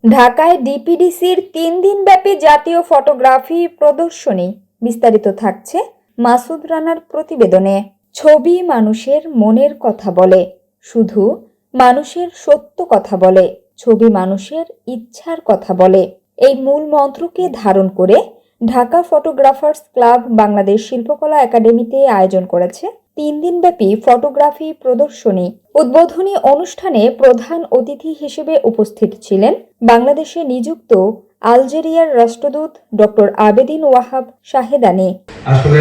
ঢাকায় ডিপিডিসির ৩ দিনব্যাপী জাতীয় ফটোগ্রাফি প্রদর্শনী। বিস্তারিত থাকছে মাসুদ রানার প্রতিবেদনে। ছবি মানুষের মনের কথা বলে, শুধু মানুষের সত্য কথা বলে, ছবি মানুষের ইচ্ছার কথা বলে। এই মূল মন্ত্রকে ধারণ করে ঢাকা ফটোগ্রাফার্স ক্লাব বাংলাদেশ শিল্পকলা একাডেমিতে আয়োজন করেছে ৩ দিনব্যাপী ফটোগ্রাফি প্রদর্শনী। উদ্বোধনী অনুষ্ঠানে প্রধান অতিথি হিসেবে উপস্থিত ছিলেন বাংলাদেশে নিযুক্ত আলজেরিয়ার রাষ্ট্রদূত ডক্টর আবেদিন ওয়াহাব শাহেদানি। আসলে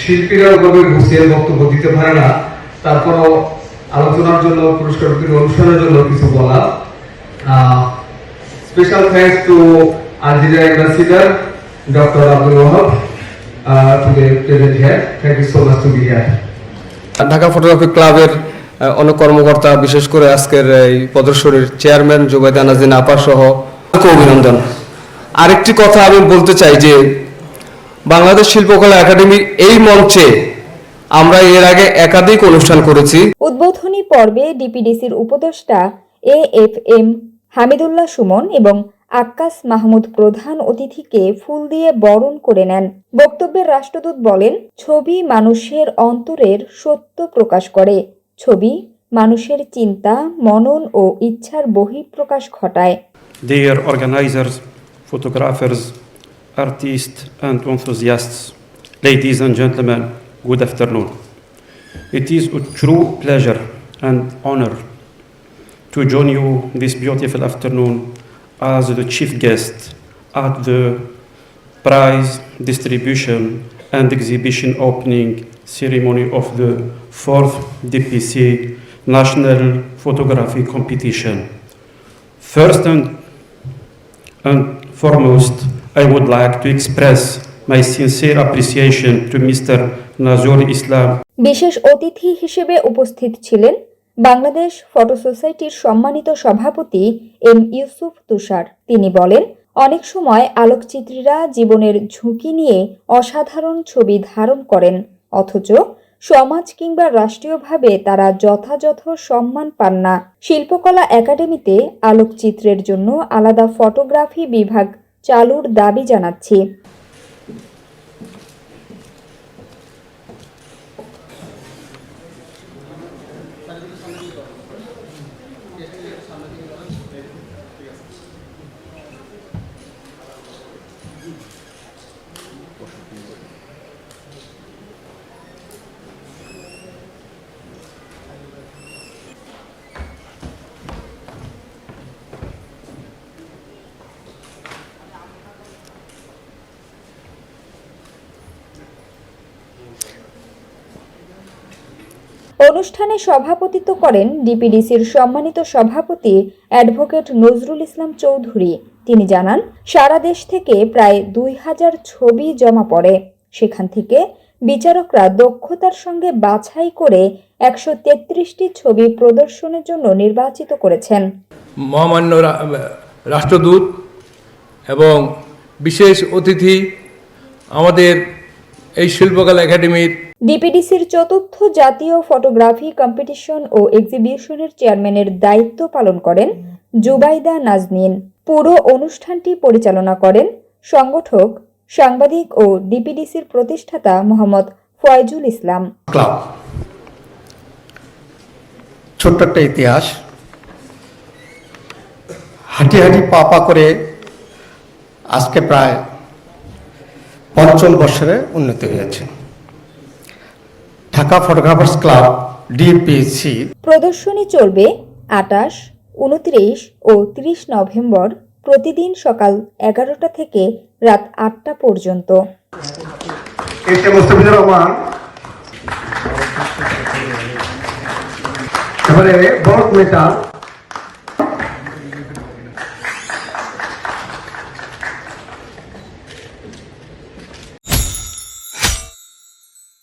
শিল্পীরা ওভাবে গুছিয়ে বক্তব্য দিতে পারে না, তারপরও আলোচনার জন্য, পুরস্কার বিতরণ অনুষ্ঠানের জন্য কিছু বলা। Special thanks to Algeria ambassador doctor Abdul Wahab today present here. Thank you so much to be here. Dhaka photography ক্লাবের অনেক কর্মকর্তা, বিশেষ করে আজকের এই প্রদর্শনীর চেয়ারম্যান জুবাইদা নাজনীন আপা সহ অভিনন্দন। আরেকটি কথা আমি বলতে চাই যে বাংলাদেশ শিল্পকলা একাডেমির এই মঞ্চে আমরা এর আগে একাধিক অনুষ্ঠান করেছি। উদ্বোধনী পর্বে ডিপিডিসির উপদেষ্টা AFM হামিদুল্লাহ সুমন এবং আক্কাস মাহমুদ প্রধান অতিথিকে ফুল দিয়ে বরণ করে নেন। বক্তব্যে রাষ্ট্রদূত বলেন, ছবি মানুষের অন্তরের সত্য প্রকাশ করে, ছবি মানুষের চিন্তা, মনন ও ইচ্ছার বহিঃপ্রকাশ ঘটায়। Dear organizers, photographers, artists and enthusiasts, ladies and gentlemen, good afternoon. It is a true pleasure and honor to join you this beautiful afternoon as the chief guest at the prize distribution and exhibition opening ceremony of the 4th DPC National Photography Competition. First and foremost, I would like to express my sincere appreciation to Mr. Nazur Islam. বিশেষ অতিথি হিসেবে উপস্থিত ছিলেন Bangladesh photo সোসাইটির সম্মানিত সভাপতি M Yusuf তুষার। তিনি বলেন, অনেক সময় আলোকচিত্রীরা জীবনের ঝুঁকি নিয়ে অসাধারণ ছবি ধারণ করেন, অথচ সমাজ কিংবা রাষ্ট্রীয়ভাবে তারা যথাযথ সম্মান পান না। শিল্পকলা একাডেমিতে আলোকচিত্রের জন্য আলাদা ফটোগ্রাফি বিভাগ চালুর দাবি জানাচ্ছি। অনুষ্ঠানে সভাপতিত্ব করেন ডিপিডিসির সম্মানিত সভাপতি অ্যাডভোকেট নজরুল ইসলাম চৌধুরী। তিনি জানান, সারা দেশ থেকে প্রায় 2000 ছবি জমা পড়ে, সেখান থেকে বিচারকরা দক্ষতার সঙ্গে বাছাই করে 133টি ছবি প্রদর্শনের জন্য নির্বাচিত করেছেন। মহামান্য রাষ্ট্রদূত এবং বিশেষ অতিথি আমাদের এই শিল্পকলা একাডেমির ডিপিডিসির 4র্থ জাতীয় ফটোগ্রাফি কম্পিটিশন ও এক্সিবিশনের চেয়ারম্যানের দায়িত্ব পালন করেন জুবাইদা নাজনীন। পুরো অনুষ্ঠানটি পরিচালনা করেন সংগঠক, সাংবাদিক ও ডিপিডিসির প্রতিষ্ঠাতা মোহাম্মদ ফয়জুল ইসলাম। ক্লাব ছোট্ট একটা ইতিহাস, হাঁটি হাঁটি পা পা করে আজকে প্রায় 55 বছরে উন্নতি হয়েছে। ঢাকা ফটোগ্রাফার্স ক্লাব ডিপিসি প্রদর্শনী চলবে 28, 29 ও 30 নভেম্বর প্রতিদিন সকাল 11টা থেকে রাত 8টা পর্যন্ত। মুস্তাফিজুর রহমান এবারে বড় মেটা